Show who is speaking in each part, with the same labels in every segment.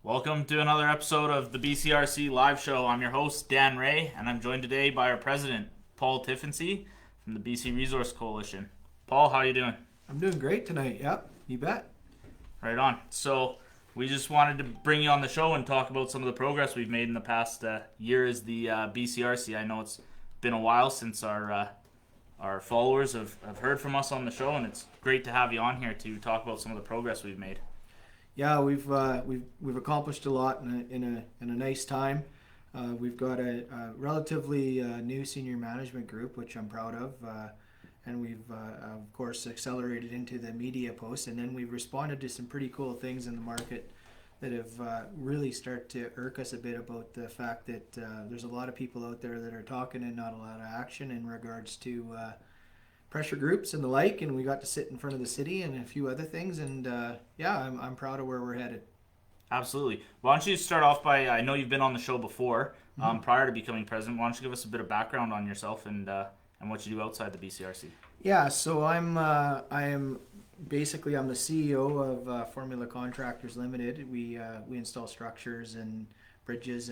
Speaker 1: Welcome to another episode of the BCRC live show. I'm your host, Dan Ray, and I'm joined today by our president, Paul Tiefensee from the BC Resource Coalition. Paul, how are you doing?
Speaker 2: I'm doing great tonight. Yep, you bet.
Speaker 1: Right on. So, we just wanted to bring you on the show and talk about some of the progress we've made in the past year as the BCRC. I know it's been a while since our followers have heard from us on the show, and it's great to have you on here to talk about some of the progress we've made.
Speaker 2: Yeah, we've accomplished a lot in a nice time. We've got a relatively new senior management group, which I'm proud of, and we've of course accelerated into the media posts, and then we've responded to some pretty cool things in the market that have really started to irk us a bit about the fact that there's a lot of people out there that are talking and not a lot of action in regards to pressure groups and the like, and we got to sit in front of the city and a few other things, and I'm proud of where we're headed.
Speaker 1: Absolutely. Why don't you start off by, I know you've been on the show before, prior to becoming president. Why don't you give us a bit of background on yourself and what you do outside the BCRC?
Speaker 2: Yeah, so I'm the CEO of Formula Contractors Limited. We install structures and bridges,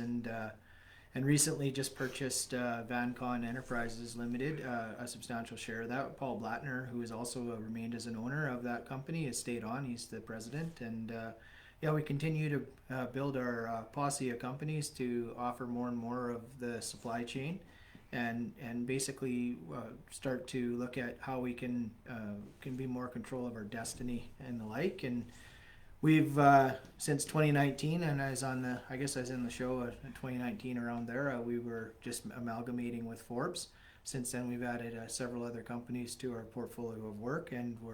Speaker 2: and recently just purchased VanCon Enterprises Limited, a substantial share of that. Paul Blattner, who has also remained as an owner of that company, has stayed on. He's the president, and we continue to build our posse of companies to offer more and more of the supply chain, and basically start to look at how we can be more control of our destiny and the like. And we've since 2019, and I was in the show in 2019 around there. We were just amalgamating with Forbes. Since then, we've added several other companies to our portfolio of work, and we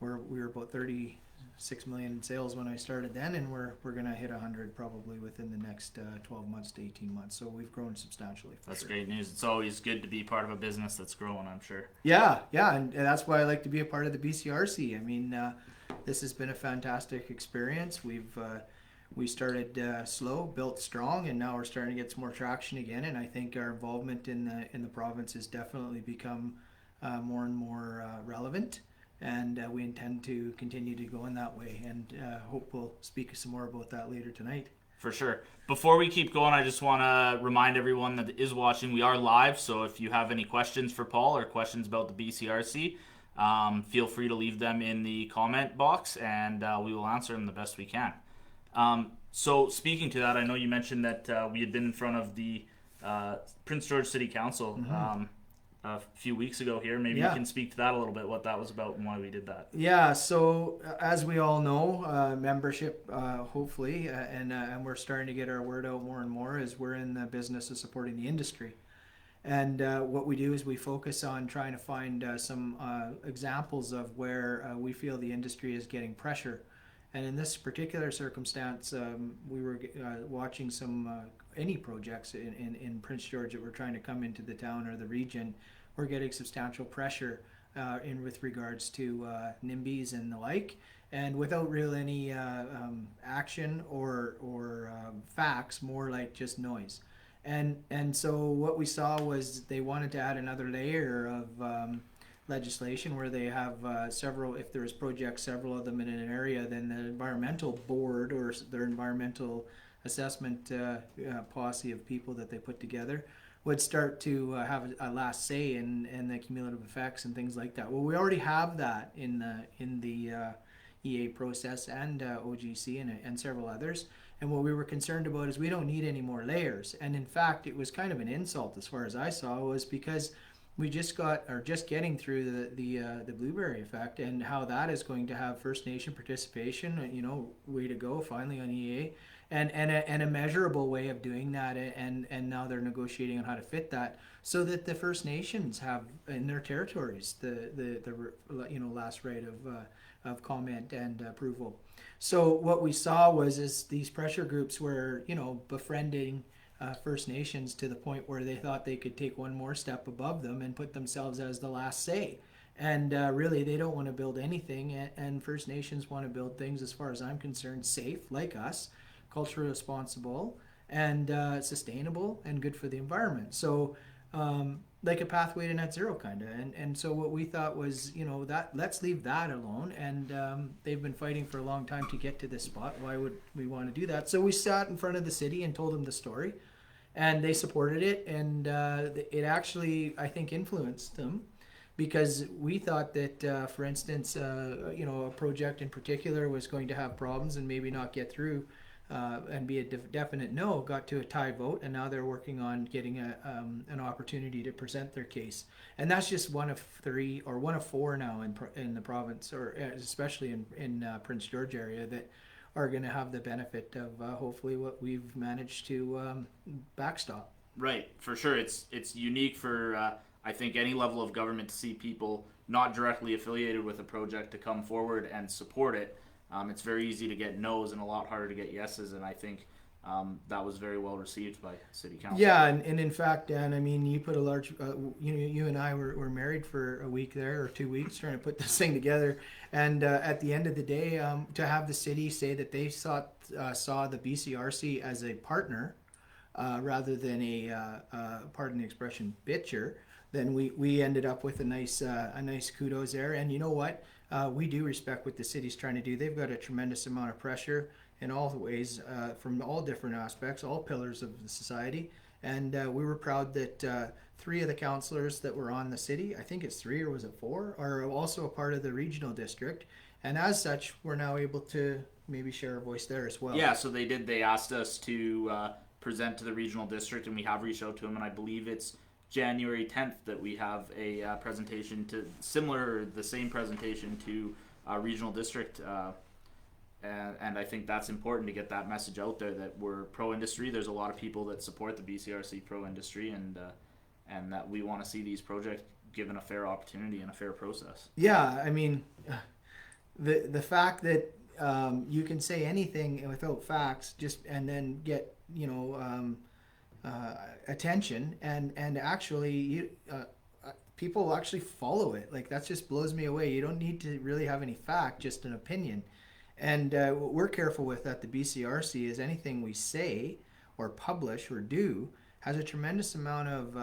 Speaker 2: were about 36 million in sales when I started then, and we're gonna hit 100 probably within the next 12 months to 18 months. So we've grown substantially.
Speaker 1: That's great news. It's always good to be part of a business that's growing, I'm sure.
Speaker 2: Yeah, and that's why I like to be a part of the BCRC. I mean, this has been a fantastic experience. We started slow, built strong, and now we're starting to get some more traction again. And I think our involvement in the province has definitely become more and more relevant. And we intend to continue to go in that way, and hope we'll speak some more about that later tonight.
Speaker 1: For sure. Before we keep going, I just want to remind everyone that is watching, we are live, so if you have any questions for Paul or questions about the BCRC, feel free to leave them in the comment box, and we will answer them the best we can. So speaking to that, I know you mentioned that we had been in front of the Prince George City Council a few weeks ago here. Maybe you can speak to that a little bit, what that was about and why we did that.
Speaker 2: Yeah, so as we all know, membership, hopefully, and we're starting to get our word out more and more, as we're in the business of supporting the industry. And what we do is we focus on trying to find some examples of where we feel the industry is getting pressure. And in this particular circumstance, we were watching any projects in Prince George that were trying to come into the town or the region. We're getting substantial pressure with regards to NIMBYs and the like, and without real any action or facts, more like just noise. And so what we saw was they wanted to add another layer of legislation where they have several, if there's projects, several of them in an area, then the environmental board or their environmental assessment posse of people that they put together would start to have a last say in the cumulative effects and things like that. Well, we already have that in the EA process and OGC and several others. And what we were concerned about is we don't need any more layers. And in fact, it was kind of an insult as far as I saw, was because we just getting through the blueberry effect, and how that is going to have First Nation participation. Way to go finally on EA, and a measurable way of doing that, and now they're negotiating on how to fit that so that the First Nations have in their territories the last right of comment and approval. So what we saw was these pressure groups were befriending First Nations to the point where they thought they could take one more step above them and put themselves as the last say. And really, they don't want to build anything, and First Nations want to build things, as far as I'm concerned, safe, like us, culturally responsible, and sustainable, and good for the environment. So like a pathway to net zero kind of. And so what we thought was, that let's leave that alone. And they've been fighting for a long time to get to this spot. Why would we want to do that? So we sat in front of the city and told them the story, and they supported it. And it actually, I think, influenced them, because we thought that, for instance, a project in particular was going to have problems and maybe not get through, and be a definite no, got to a tie vote, and now they're working on getting an opportunity to present their case. And that's just one of three, or one of four now in the province, or especially in Prince George area, that are going to have the benefit of hopefully what we've managed to backstop.
Speaker 1: Right, for sure. It's unique for I think any level of government to see people not directly affiliated with a project to come forward and support it. It's very easy to get no's and a lot harder to get yeses, and I think that was very well received by City Council.
Speaker 2: Yeah, and in fact, Dan, I mean, you put a large, you and I were married for a week there, or 2 weeks, trying to put this thing together. And at the end of the day, to have the city say that they saw the BCRC as a partner, rather than pardon the expression, bitcher, then we ended up with a nice kudos there. And you know what? We do respect what the city's trying to do. They've got a tremendous amount of pressure in all ways, from all different aspects, all pillars of the society. And we were proud that 3 of the councillors that were on the city, I think it's 3 or was it 4, are also a part of the regional district. And as such, we're now able to maybe share a voice there as well.
Speaker 1: Yeah, so they did. They asked us to present to the regional district, and we have reached out to them, and I believe it's January 10th that we have a presentation the same presentation to regional district, and I think that's important to get that message out there that we're pro-industry. There's a lot of people that support the BCRC pro-industry, and that we want to see these projects given a fair opportunity and a fair process.
Speaker 2: Yeah, I mean, the fact that you can say anything without facts, and then get attention, and actually people actually follow it. Like, that just blows me away. You don't need to really have any fact, just an opinion. And what we're careful with at the BCRC is anything we say or publish or do has a tremendous amount of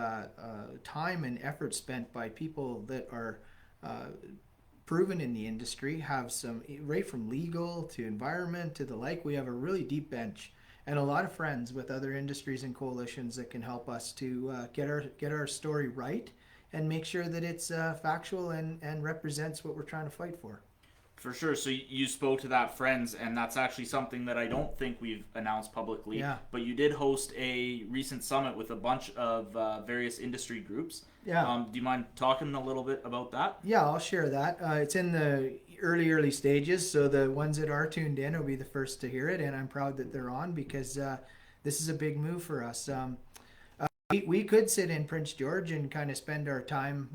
Speaker 2: time and effort spent by people that are proven in the industry, have some, right from legal to environment to the like. We have a really deep bench and a lot of friends with other industries and coalitions that can help us to get our story right and make sure that it's factual and represents what we're trying to fight for.
Speaker 1: For sure. So you spoke to that, friends, and that's actually something that I don't think we've announced publicly.
Speaker 2: Yeah.
Speaker 1: But you did host a recent summit with a bunch of various industry groups.
Speaker 2: Yeah.
Speaker 1: Do you mind talking a little bit about that?
Speaker 2: Yeah, I'll share that. It's in the early stages, so the ones that are tuned in will be the first to hear it, and I'm proud that they're on, because this is a big move for us. We could sit in Prince George and kind of spend our time,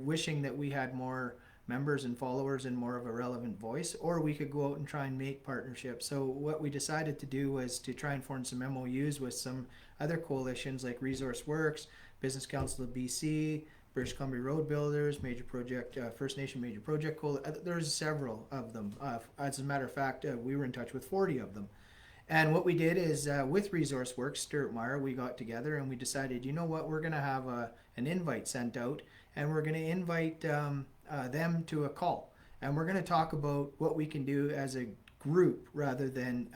Speaker 2: wishing that we had more members and followers and more of a relevant voice, or we could go out and try and make partnerships. So what we decided to do was to try and form some MOUs with some other coalitions like Resource Works, Business Council of BC, British Columbia Road Builders, Major Project, First Nation Major Project there's several of them. As a matter of fact, we were in touch with 40 of them. And what we did is, with Resource Works, Stuart Meyer, we got together and we decided, you know what, we're going to have an invite sent out, and we're going to invite them to a call. And we're going to talk about what we can do as a group rather than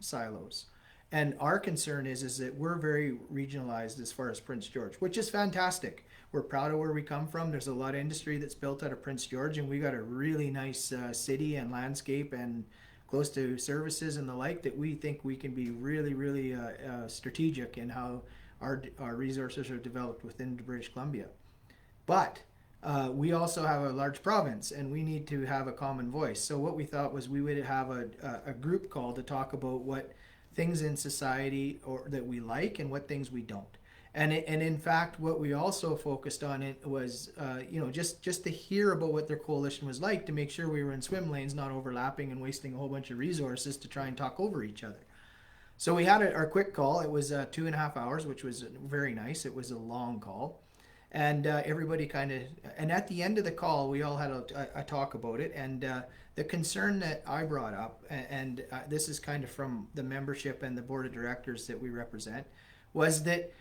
Speaker 2: silos. And our concern is that we're very regionalized as far as Prince George, which is fantastic. We're proud of where we come from. There's a lot of industry that's built out of Prince George, and we got a really nice city and landscape and close to services and the like, that we think we can be really, really strategic in how our resources are developed within British Columbia. But we also have a large province, and we need to have a common voice. So what we thought was we would have a group call to talk about what things in society or that we like and what things we don't. And in fact, what we also focused on it was, just to hear about what their coalition was like, to make sure we were in swim lanes, not overlapping and wasting a whole bunch of resources to try and talk over each other. So we had our quick call. It was 2.5 hours, which was very nice. It was a long call. And everybody and at the end of the call, we all had a talk about it. And the concern that I brought up, and this is kind of from the membership and the board of directors that we represent, was that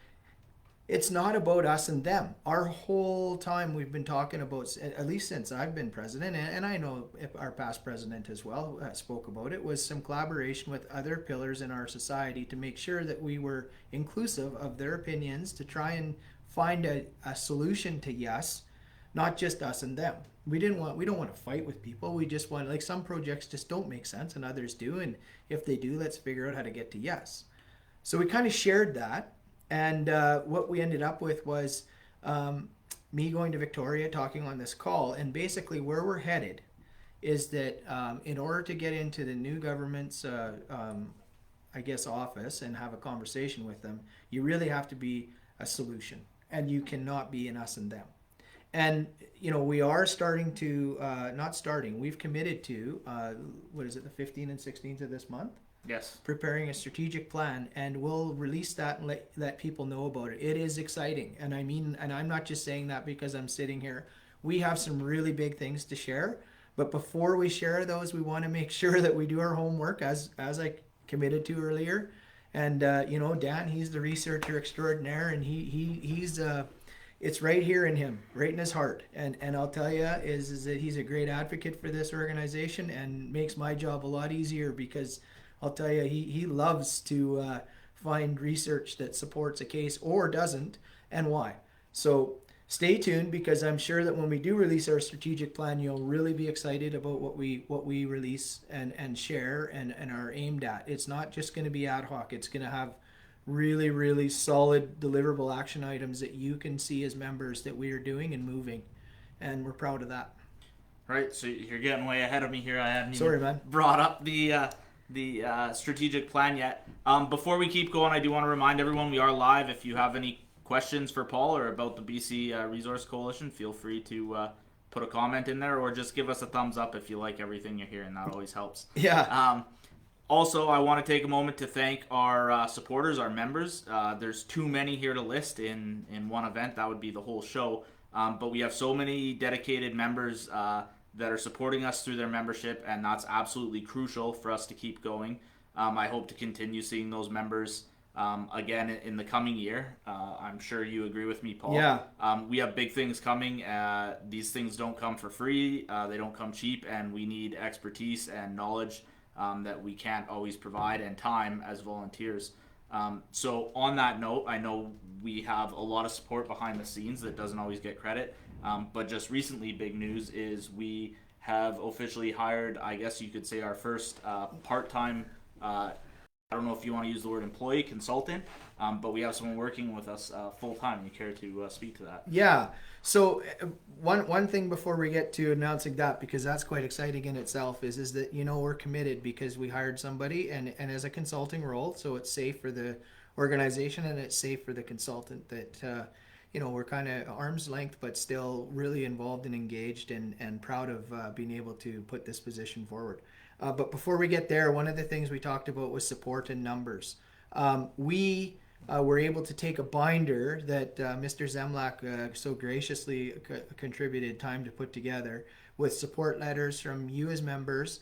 Speaker 2: It's not about us and them. Our whole time we've been talking about, at least since I've been president, and I know our past president as well spoke about it, was some collaboration with other pillars in our society to make sure that we were inclusive of their opinions to try and find a solution to yes, not just us and them. We don't want to fight with people. We just want, like, some projects just don't make sense and others do, and if they do, let's figure out how to get to yes. So we kind of shared that. And what we ended up with was me going to Victoria, talking on this call, and basically where we're headed is that in order to get into the new government's, office and have a conversation with them, you really have to be a solution, and you cannot be an us and them. And we are starting to, we've committed to, the 15th and 16th of this month?
Speaker 1: Yes.
Speaker 2: Preparing a strategic plan, and we'll release that and let people know about it. It is exciting, and I'm not just saying that because I'm sitting here. We have some really big things to share, but before we share those, we want to make sure that we do our homework as I committed to earlier. And Dan, he's the researcher extraordinaire, and he's it's right here in him, right in his heart. And I'll tell you is that he's a great advocate for this organization and makes my job a lot easier, because I'll tell you, he loves to find research that supports a case or doesn't, and why. So stay tuned, because I'm sure that when we do release our strategic plan, you'll really be excited about what we release and share and are aimed at. It's not just going to be ad hoc. It's going to have really, really solid deliverable action items that you can see as members that we are doing and moving, and we're proud of that.
Speaker 1: Right, so you're getting way ahead of me here. I haven't
Speaker 2: even
Speaker 1: brought up the strategic plan yet. Before we keep going, I do want to remind everyone we are live. If you have any questions for Paul or about the BC Resource Coalition, feel free to put a comment in there, or just give us a thumbs up if you like everything you're hearing. That always helps.
Speaker 2: Yeah.
Speaker 1: Also, I want to take a moment to thank our supporters, our members. There's too many here to list in one event. That would be the whole show. But we have so many dedicated members that are supporting us through their membership, and that's absolutely crucial for us to keep going. I hope to continue seeing those members again in the coming year. I'm sure you agree with me, Paul.
Speaker 2: Yeah.
Speaker 1: We have big things coming. These things don't come for free. They don't come cheap, and we need expertise and knowledge that we can't always provide, and time as volunteers. So on that note, I know we have a lot of support behind the scenes that doesn't always get credit. But just recently, big news is we have officially hired, I guess you could say, our first part-time, I don't know if you want to use the word employee, consultant, but we have someone working with us full-time. You care to speak to that?
Speaker 2: Yeah. So one thing before we get to announcing that, because that's quite exciting in itself, is that, we're committed because we hired somebody and as a consulting role, so it's safe for the organization and it's safe for the consultant that, we're kind of arm's length, but still really involved and engaged and proud of being able to put this position forward. But before we get there, one of the things we talked about was support in numbers. We were able to take a binder that Mr. Zemlak so graciously contributed time to put together with support letters from you as members,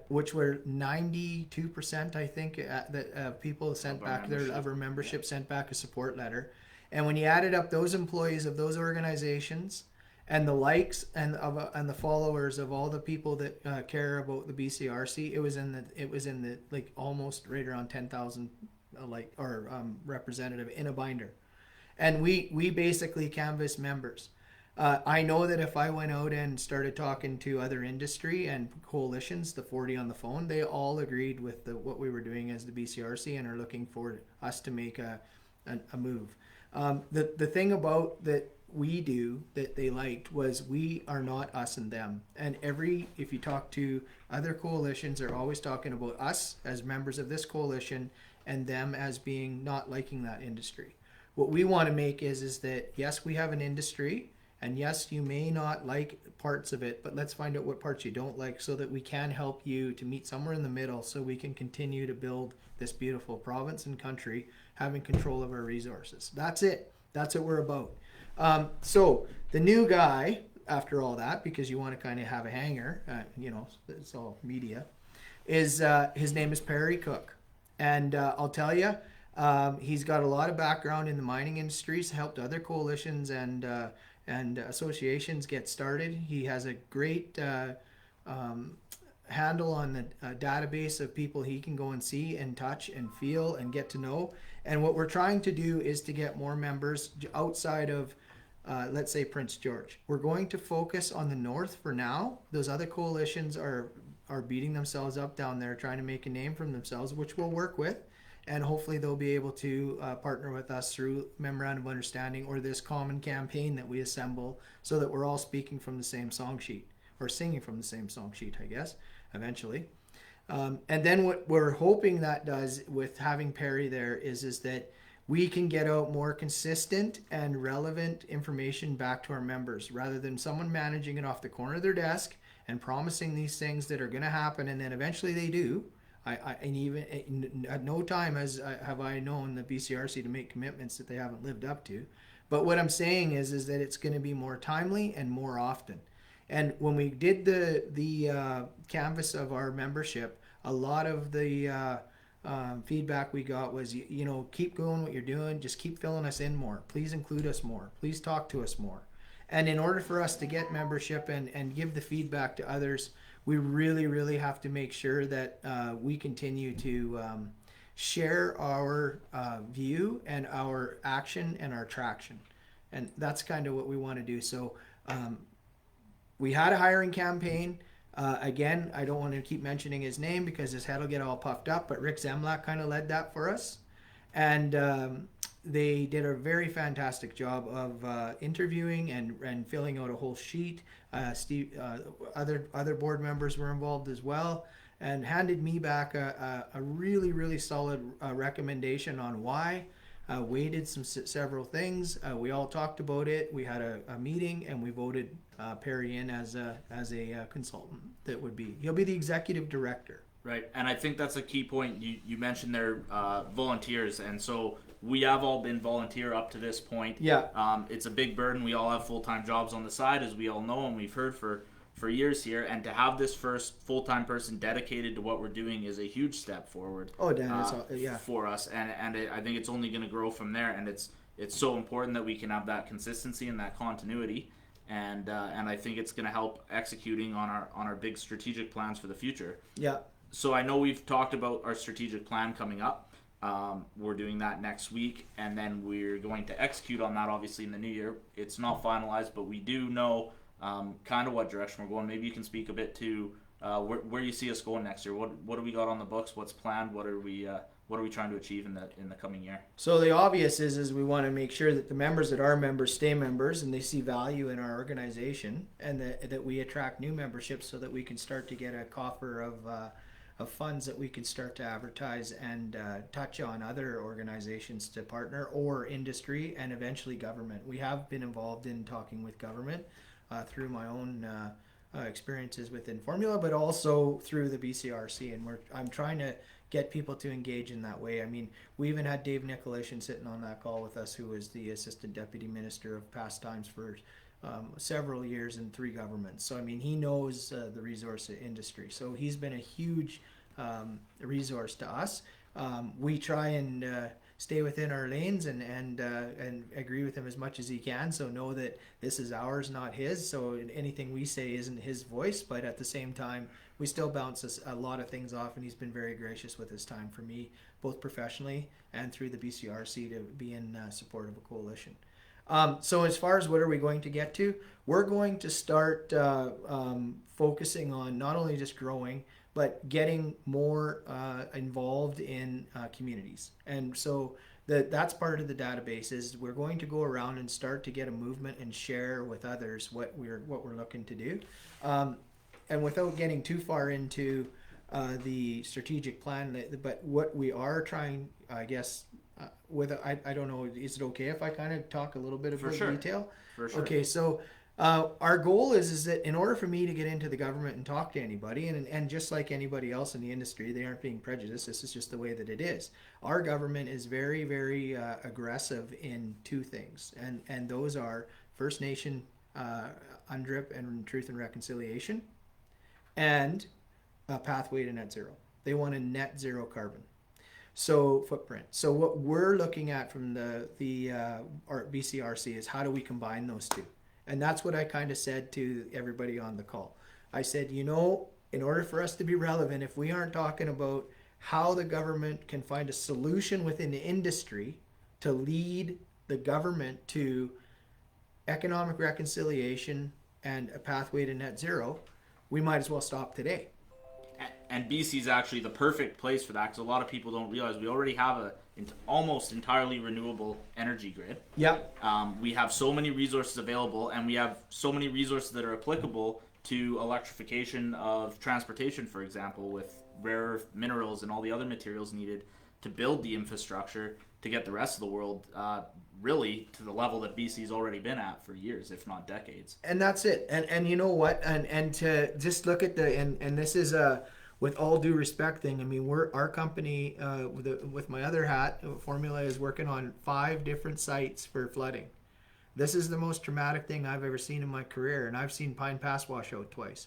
Speaker 2: which were 92%, I think, that people sent back of our membership sent back a support letter. And when you added up those employees of those organizations and the likes and the followers of all the people that care about the BCRC, it was in the like almost right around 10,000 representative in a binder. And we basically canvassed members. I know that if I went out and started talking to other industry and coalitions, the 40 on the phone, they all agreed with what we were doing as the BCRC and are looking for us to make a move. The thing about that we do that they liked was we are not us and them. And if you talk to other coalitions, they're always talking about us as members of this coalition and them as being not liking that industry. What we want to make is that, yes, we have an industry, and yes, you may not like parts of it, but let's find out what parts you don't like so that we can help you to meet somewhere in the middle so we can continue to build this beautiful province and country, having control of our resources. That's it. That's what we're about. So the new guy, after all that, because you want to kind of have a hanger, it's all media, is his name is Perry Cook. And I'll tell you, He's got a lot of background in the mining industries, helped other coalitions and associations get started. He has a great handle on the database of people he can go and see and touch and feel and get to know. And what we're trying to do is to get more members outside of, let's say, Prince George. We're going to focus on the north for now. Those other coalitions are beating themselves up down there, trying to make a name for themselves, which we'll work with. And hopefully they'll be able to partner with us through memorandum of understanding or this common campaign that we assemble, so that we're all speaking from the same song sheet, or singing from the same song sheet, I guess, eventually. And then what we're hoping that does with having Perry there is that we can get out more consistent and relevant information back to our members, rather than someone managing it off the corner of their desk and promising these things that are going to happen, and then eventually they do. And even at no time have I known the BCRC to make commitments that they haven't lived up to. But what I'm saying is that it's going to be more timely and more often. And when we did the canvas of our membership, a lot of the feedback we got was, keep going what you're doing, just keep filling us in more. Please include us more. Please talk to us more. And in order for us to get membership and give the feedback to others, we really, really have to make sure that we continue to share our view and our action and our traction. And that's kind of what we want to do. So we had a hiring campaign. Again, I don't want to keep mentioning his name because his head will get all puffed up, but Rick Zemlak kind of led that for us. And they did a very fantastic job of interviewing and filling out a whole sheet. Other board members were involved as well, and handed me back a really, really solid recommendation on why. Weighted several things. We all talked about it. We had a meeting, and we voted Perry in as a consultant. He'll be the executive director.
Speaker 1: Right, and I think that's a key point. You mentioned their volunteers, and so we have all been volunteer up to this point.
Speaker 2: Yeah.
Speaker 1: It's a big burden. We all have full-time jobs on the side, as we all know, and we've heard for years here. And to have this first full-time person dedicated to what we're doing is a huge step forward.
Speaker 2: Oh, Dan, yeah.
Speaker 1: For us, and I think it's only going to grow from there. And it's so important that we can have that consistency and that continuity. And I think it's going to help executing on our big strategic plans for the future.
Speaker 2: Yeah.
Speaker 1: So I know we've talked about our strategic plan coming up. We're doing that next week, and then we're going to execute on that, obviously, in the new year. It's not finalized, but we do know kind of what direction we're going. Maybe you can speak a bit to where you see us going next year. What do we got on the books? What's planned? What are we trying to achieve in the coming year?
Speaker 2: So the obvious is we want to make sure that the members that are members stay members, and they see value in our organization, and that we attract new memberships so that we can start to get a coffer of funds that we can start to advertise and touch on other organizations to partner, or industry, and eventually government. We have been involved in talking with government through my own experiences within Formula, but also through the BCRC, and I'm trying to get people to engage in that way. I mean, we even had Dave Nicolation sitting on that call with us, who was the Assistant Deputy Minister of Pastimes for several years in 3 governments. So I mean, he knows the resource industry. So he's been a huge resource to us. We try and stay within our lanes and agree with him as much as he can. So know that this is ours, not his. So anything we say isn't his voice, but at the same time, we still bounce a lot of things off, and he's been very gracious with his time for me, both professionally and through the BCRC, to be in support of a coalition. So as far as what are we going to get to, we're going to start focusing on not only just growing, but getting more involved in communities. And so that's part of the database. Is we're going to go around and start to get a movement and share with others what we're looking to do. And without getting too far into the strategic plan, but what we are trying, I guess, I don't know, is it okay if I kind of talk a little bit about detail?
Speaker 1: For sure.
Speaker 2: Okay, so our goal is that in order for me to get into the government and talk to anybody, and just like anybody else in the industry, they aren't being prejudiced. This is just the way that it is. Our government is very, very aggressive in 2 things, and those are First Nation UNDRIP and Truth and Reconciliation, and a pathway to net zero. They want a net zero carbon. footprint. So what we're looking at from our BCRC is how do we combine those two? And that's what I kind of said to everybody on the call. I said, in order for us to be relevant, if we aren't talking about how the government can find a solution within the industry to lead the government to economic reconciliation and a pathway to net zero, we might as well stop today.
Speaker 1: And BC is actually the perfect place for that because a lot of people don't realize we already have almost entirely renewable energy grid.
Speaker 2: Yep.
Speaker 1: We have so many resources available, and we have so many resources that are applicable to electrification of transportation, for example, with rare earth minerals and all the other materials needed to build the infrastructure to get the rest of the world really to the level that BC's already been at for years, if not decades.
Speaker 2: And that's it. And you know what? And to just look at and this is with all due respect thing. I mean, our company with my other hat, Formula, is working on 5 different sites for flooding. This is the most traumatic thing I've ever seen in my career, and I've seen Pine Pass wash out twice.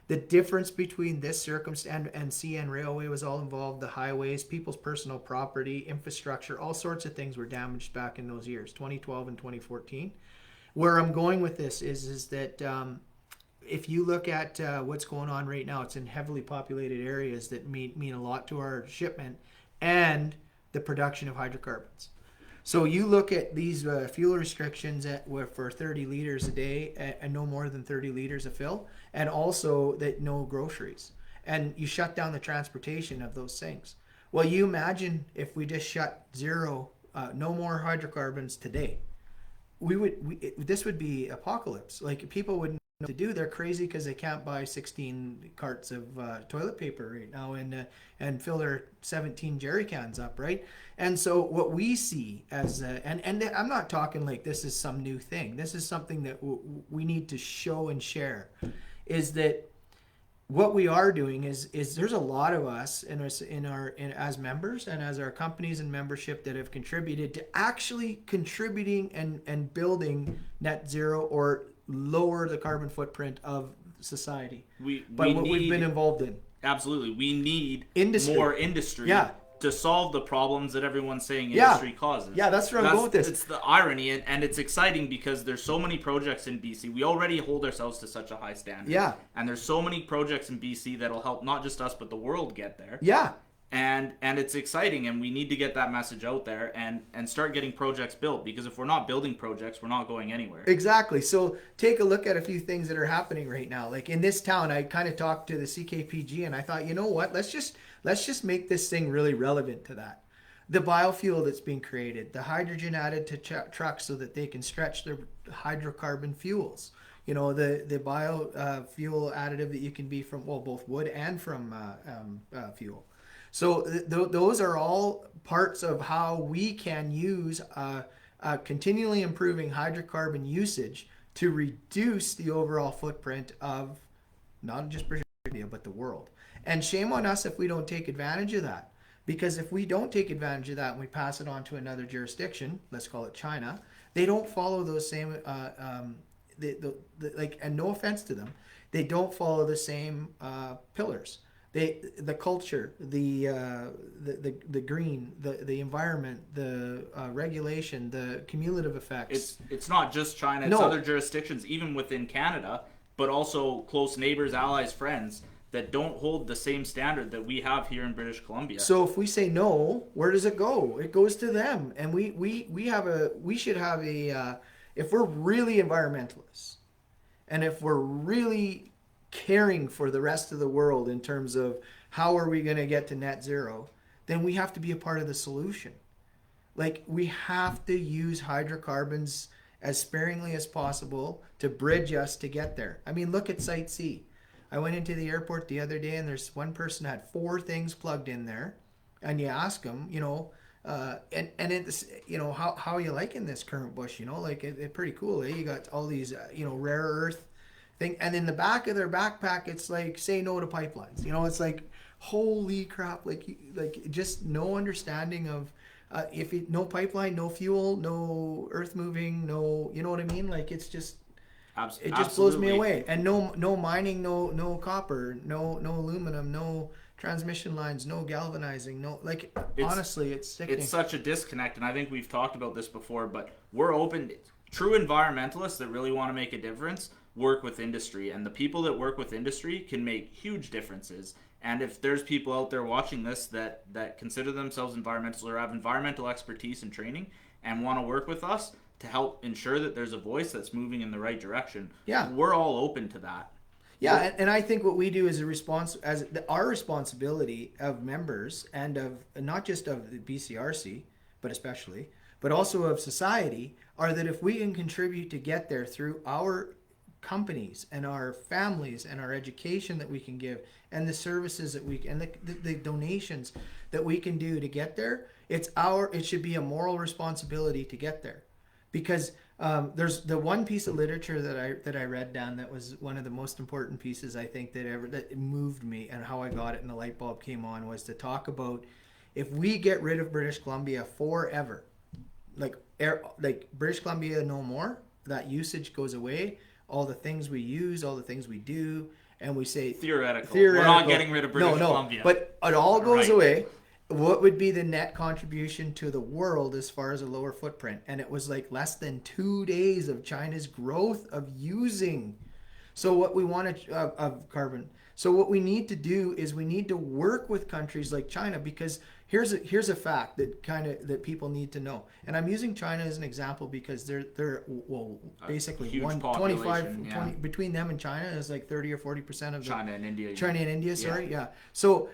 Speaker 2: The difference between this circumstance and CN Railway was all involved, the highways, people's personal property, infrastructure, all sorts of things were damaged back in those years, 2012 and 2014. Where I'm going with this is that if you look at what's going on right now, it's in heavily populated areas that mean a lot to our shipment and the production of hydrocarbons. So you look at these fuel restrictions for 30 liters a day and no more than 30 liters of fill, and also that no groceries. And you shut down the transportation of those things. Well, you imagine if we just shut no more hydrocarbons today. This would be apocalypse. Like, people wouldn't know what to do. They're crazy because they can't buy 16 carts of toilet paper right now and fill their 17 jerry cans up, right? And so what we see as and I'm not talking like this is some new thing. This is something that we need to show and share. Is that what we are doing is there's a lot of us as members and as our companies and membership that have contributed to actually contributing and building net zero or lower the carbon footprint of society. We've been involved in.
Speaker 1: Absolutely. We need more industry to solve the problems that everyone's saying industry causes.
Speaker 2: Yeah, that's where I'm going with this.
Speaker 1: It's the irony, and it's exciting because there's so many projects in BC. We already hold ourselves to such a high standard.
Speaker 2: Yeah.
Speaker 1: And there's so many projects in BC that'll help not just us, but the world get there.
Speaker 2: Yeah.
Speaker 1: And it's exciting, and we need to get that message out there and start getting projects built, because if we're not building projects, we're not going anywhere.
Speaker 2: Exactly. So take a look at a few things that are happening right now. Like in this town, I kind of talked to the CKPG, and I thought, you know what? Let's just make this thing really relevant to that. The biofuel that's being created, the hydrogen added to trucks so that they can stretch their hydrocarbon fuels. The biofuel additive that you can be from both wood and from fuel. So those are all parts of how we can use continually improving hydrocarbon usage to reduce the overall footprint of not just British Columbia, but the world. And shame on us if we don't take advantage of that. Because if we don't take advantage of that and we pass it on to another jurisdiction, let's call it China, they don't follow those same, and no offense to them, they don't follow the same pillars. The culture, the green, the environment, the regulation, the cumulative effects.
Speaker 1: It's not just China. It's other jurisdictions, even within Canada, but also close neighbors, allies, friends that don't hold the same standard that we have here in British Columbia.
Speaker 2: So if we say no, where does it go? It goes to them, and we should have if we're really environmentalists, and if we're really caring for the rest of the world in terms of how are we going to get to net zero, then we have to be a part of the solution. Like, we have to use hydrocarbons as sparingly as possible to bridge us to get there. I mean, look at Site C. I went into the airport the other day, and there's one person had 4 things plugged in there, and you ask them, and it's, how are you liking this current bush? It's pretty cool. You got all these, rare earth thing, and in the back of their backpack, it's like, say no to pipelines. It's like, holy crap! Like just no understanding of no pipeline, no fuel, no earth moving, no, you know what I mean? Like, it's just. It just blows me away. And no mining, no copper, no aluminum, no transmission lines, no galvanizing, no, like, honestly, it's sickening.
Speaker 1: It's such a disconnect, and I think we've talked about this before, but we're open. True environmentalists that really want to make a difference work with industry, and the people that work with industry can make huge differences. And if there's people out there watching this that consider themselves environmentalists or have environmental expertise and training and want to work with us to help ensure that there's a voice that's moving in the right direction, we're all open to that.
Speaker 2: Yeah, and I think what we do is our responsibility of members and of not just of the BCRC, but also of society, are that if we can contribute to get there through our companies and our families and our education that we can give and the services that we and the donations that we can do to get there, it should be a moral responsibility to get there. Because there's the one piece of literature that I read, Dan, that was one of the most important pieces I think that moved me, and how I got it and the light bulb came on, was to talk about if we get rid of British Columbia forever, like British Columbia no more, that usage goes away, all the things we use, all the things we do, and we say
Speaker 1: theoretical. We're not getting rid of British Columbia.
Speaker 2: But it all goes away. What would be the net contribution to the world as far as a lower footprint? And it was like less than 2 days of China's growth of using. So what we want of carbon. So what we need to do is we need to work with countries like China, because here's a fact that people need to know. And I'm using China as an example because they're basically 25 between them and China is like 30 or 40% of
Speaker 1: China and India.
Speaker 2: Yeah. So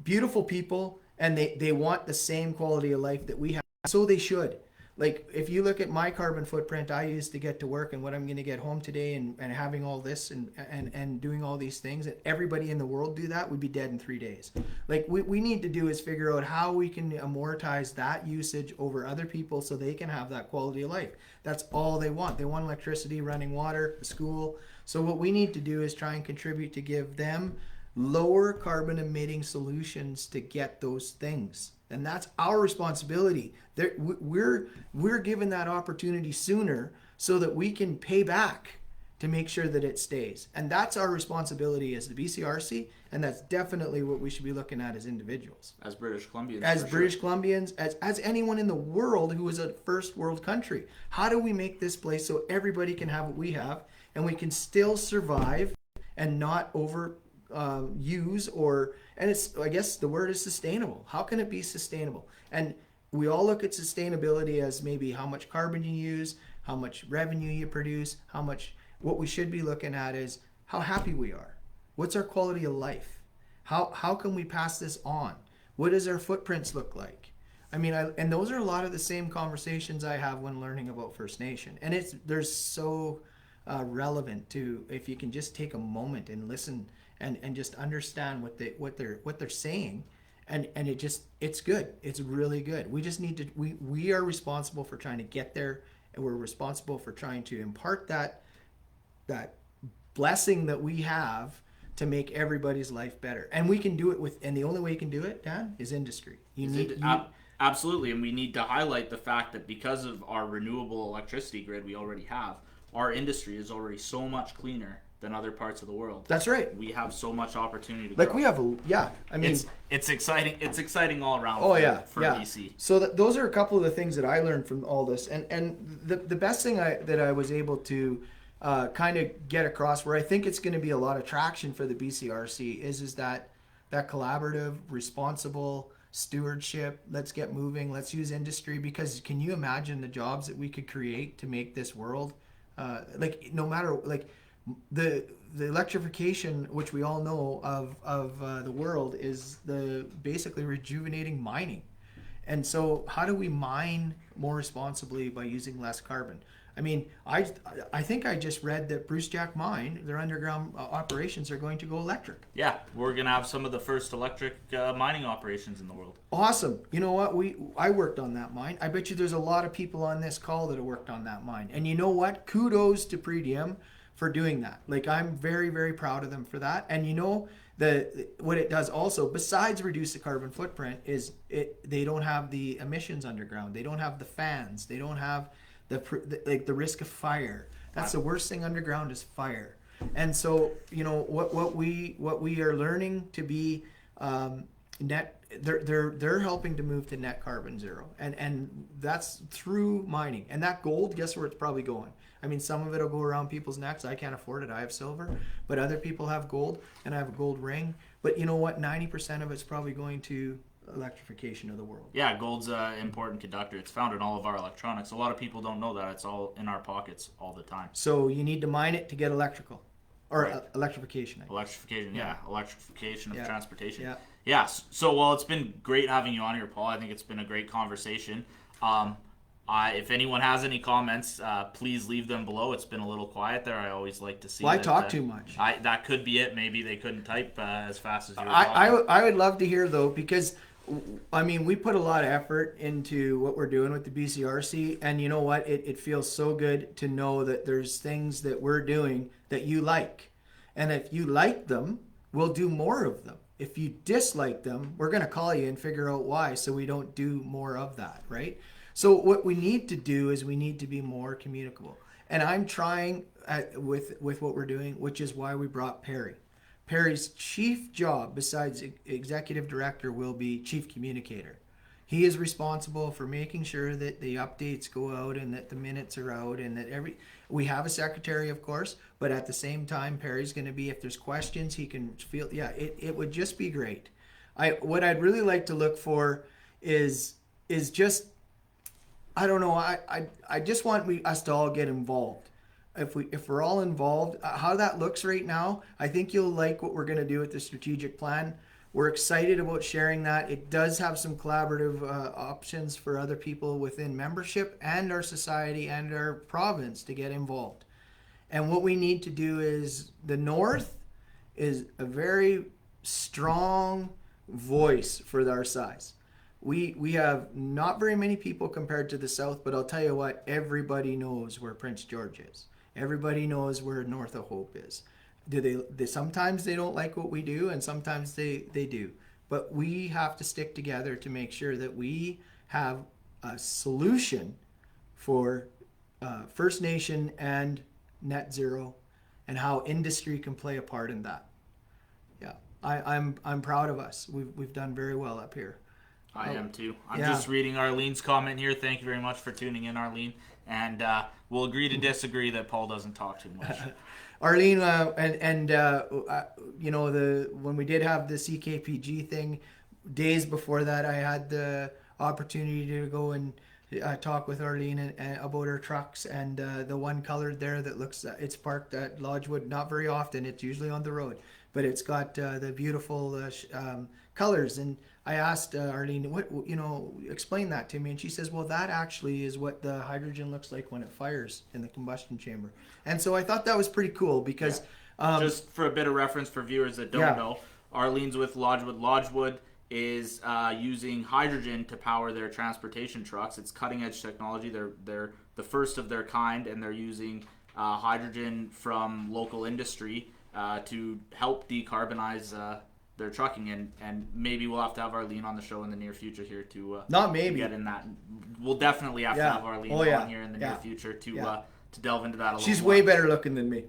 Speaker 2: beautiful people. And they want the same quality of life that we have. So they should. Like, if you look at my carbon footprint I used to get to work and what I'm going to get home today and having all this and doing all these things, and everybody in the world do that, we'd be dead in 3 days. Like, we need to do is figure out how we can amortize that usage over other people so they can have that quality of life. That's all they want. They want electricity, running water, a school. So what we need to do is try and contribute to give them lower carbon emitting solutions to get those things, and that's our responsibility. We're given that opportunity sooner so that we can pay back to make sure that it stays, and that's our responsibility as the BCRC, and that's definitely what we should be looking at as individuals,
Speaker 1: as British Columbians,
Speaker 2: Columbians, as anyone in the world who is a first world country. How do we make this place so everybody can have what we have, and we can still survive and not use, and it's, I guess the word is sustainable. How can it be sustainable? And we all look at sustainability as maybe how much carbon you use, how much revenue you produce, what we should be looking at is how happy we are. What's our quality of life? How can we pass this on? What does our footprints look like? I mean, and those are a lot of the same conversations I have when learning about First Nation, and they're so relevant to, if you can just take a moment and listen and just understand what they're saying, and it's good. It's really good. We just need to we are responsible for trying to get there, and we're responsible for trying to impart that blessing that we have to make everybody's life better. And we can do it and the only way you can do it, Dan, is industry.
Speaker 1: Absolutely, and we need to highlight the fact that because of our renewable electricity grid we already have, our industry is already so much cleaner than other parts of the world.
Speaker 2: That's right.
Speaker 1: We have so much opportunity to
Speaker 2: grow.
Speaker 1: We have
Speaker 2: I mean,
Speaker 1: it's exciting. It's exciting all around. For BC.
Speaker 2: So those are a couple of the things that I learned from all this, and the best thing that I was able to kind of get across, where I think it's going to be a lot of traction for the BCRC, is that collaborative, responsible stewardship. Let's get moving. Let's use industry, because can you imagine the jobs that we could create to make this world no matter the electrification, which we all know of the world, is the basically rejuvenating mining. And so how do we mine more responsibly by using less carbon? I mean, I think I just read that Bruce Jack Mine, their underground operations are going to go electric.
Speaker 1: Yeah, we're going to have some of the first electric mining operations in the world.
Speaker 2: Awesome. You know what? I worked on that mine. I bet you there's a lot of people on this call that have worked on that mine. And you know what? Kudos to Pretium for doing that. Like, I'm very, very proud of them for that. And you know, what it does also, besides reduce the carbon footprint, is they don't have the emissions underground. They don't have the fans. They don't have the risk of fire. That's the worst thing underground, is fire. And so, you know, what we are learning to be they're helping to move to net carbon zero, and that's through mining. And that gold, guess where it's probably going? I mean, some of it will go around people's necks. I can't afford it. I have silver, but other people have gold, and I have a gold ring. But you know what? 90% of it's probably going to electrification of the world.
Speaker 1: Yeah, gold's an important conductor. It's found in all of our electronics. A lot of people don't know that. It's all in our pockets all the time.
Speaker 2: So you need to mine it to get electrical, or
Speaker 1: Right.
Speaker 2: Electrification.
Speaker 1: Electrification, yeah. Electrification of
Speaker 2: Yeah.
Speaker 1: transportation.
Speaker 2: Yeah.
Speaker 1: Yeah, so, well, it's been great having you on here, Paul. I think it's been a great conversation. If anyone has any comments, please leave them below. It's been a little quiet there. I always like to see
Speaker 2: Well, I
Speaker 1: that,
Speaker 2: talk too much.
Speaker 1: That could be it. Maybe they couldn't type as fast as you were
Speaker 2: I
Speaker 1: talking.
Speaker 2: would love to hear, though, because I mean, we put a lot of effort into what we're doing with the BCRC, and you know what? It feels so good to know that there's things that we're doing that you like. And if you like them, we'll do more of them. If you dislike them, we're going to call you and figure out why, so we don't do more of that, right? So what we need to do is we need to be more communicable. And I'm trying with what we're doing, which is why we brought Perry. Perry's chief job, besides executive director, will be chief communicator. He is responsible for making sure that the updates go out and that the minutes are out, and that we have a secretary, of course, but at the same time, Perry's going to be, if there's questions, he can feel, it would just be great. What I'd really like to look for is just, I don't know, I just want us to all get involved. If we're all involved, how that looks right now, I think you'll like what we're going to do with the strategic plan. We're excited about sharing that. It does have some collaborative options for other people within membership and our society and our province to get involved. And what we need to do is, the North is a very strong voice for our size. We have not very many people compared to the South, but I'll tell you what, everybody knows where Prince George is. Everybody knows where North of Hope is. They sometimes they don't like what we do, and sometimes they do. But we have to stick together to make sure that we have a solution for First Nation and net zero, and how industry can play a part in that. Yeah, I'm proud of us. We've done very well up here.
Speaker 1: I am too. I'm
Speaker 2: Yeah.
Speaker 1: just reading Arlene's comment here. Thank you very much for tuning in, Arlene. And we'll agree to disagree that Paul doesn't talk too much.
Speaker 2: Arlene, you know, when we did have the CKPG thing, days before that, I had the opportunity to go and talk with Arlene about her trucks, and the one colored there that looks, it's parked at Lodgewood not very often. It's usually on the road, but it's got the beautiful colors. And I asked Arlene, explain that to me. And she says, well, that actually is what the hydrogen looks like when it fires in the combustion chamber. And so I thought that was pretty cool because...
Speaker 1: just for a bit of reference for viewers that don't know, Arlene's with Lodgewood. Lodgewood is using hydrogen to power their transportation trucks. It's cutting edge technology. They're the first of their kind, and they're using hydrogen from local industry to help decarbonize their trucking, and maybe we'll have to have Arlene on the show in the near future here to
Speaker 2: not maybe
Speaker 1: get in that. We'll definitely have to have Arlene on here in the near future to delve into that a little
Speaker 2: She's
Speaker 1: more.
Speaker 2: way better looking than me.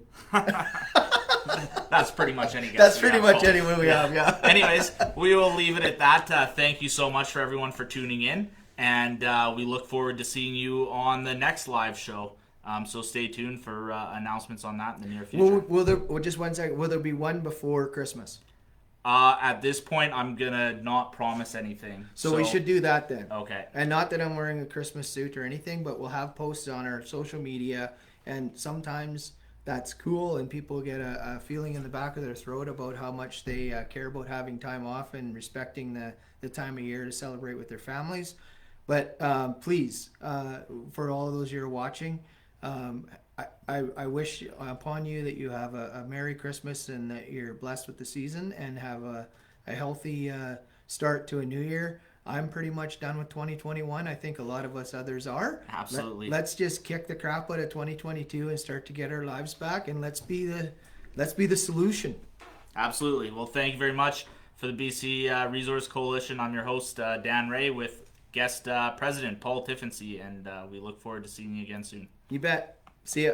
Speaker 1: That's pretty much any guess.
Speaker 2: That's pretty much anyone we have, yeah.
Speaker 1: Anyways, we will leave it at that. Thank you so much for everyone for tuning in, and we look forward to seeing you on the next live show. So stay tuned for announcements on that in the near future.
Speaker 2: Will there, just one second, will there be one before Christmas?
Speaker 1: At this point, I'm gonna not promise anything.
Speaker 2: So we should do that then.
Speaker 1: Okay.
Speaker 2: And not that I'm wearing a Christmas suit or anything, but we'll have posts on our social media, and sometimes that's cool, and people get a feeling in the back of their throat about how much they care about having time off and respecting the time of year to celebrate with their families. But please, for all of those you're watching, I wish upon you that you have a Merry Christmas, and that you're blessed with the season and have a healthy start to a new year. I'm pretty much done with 2021. I think a lot of us others are.
Speaker 1: Absolutely.
Speaker 2: Let's just kick the crap out of 2022 and start to get our lives back, and let's be the solution.
Speaker 1: Absolutely. Well, thank you very much for the BC Resource Coalition. I'm your host, Dan Ray, with guest President Paul Tiefensee, and we look forward to seeing you again soon.
Speaker 2: You bet. See ya.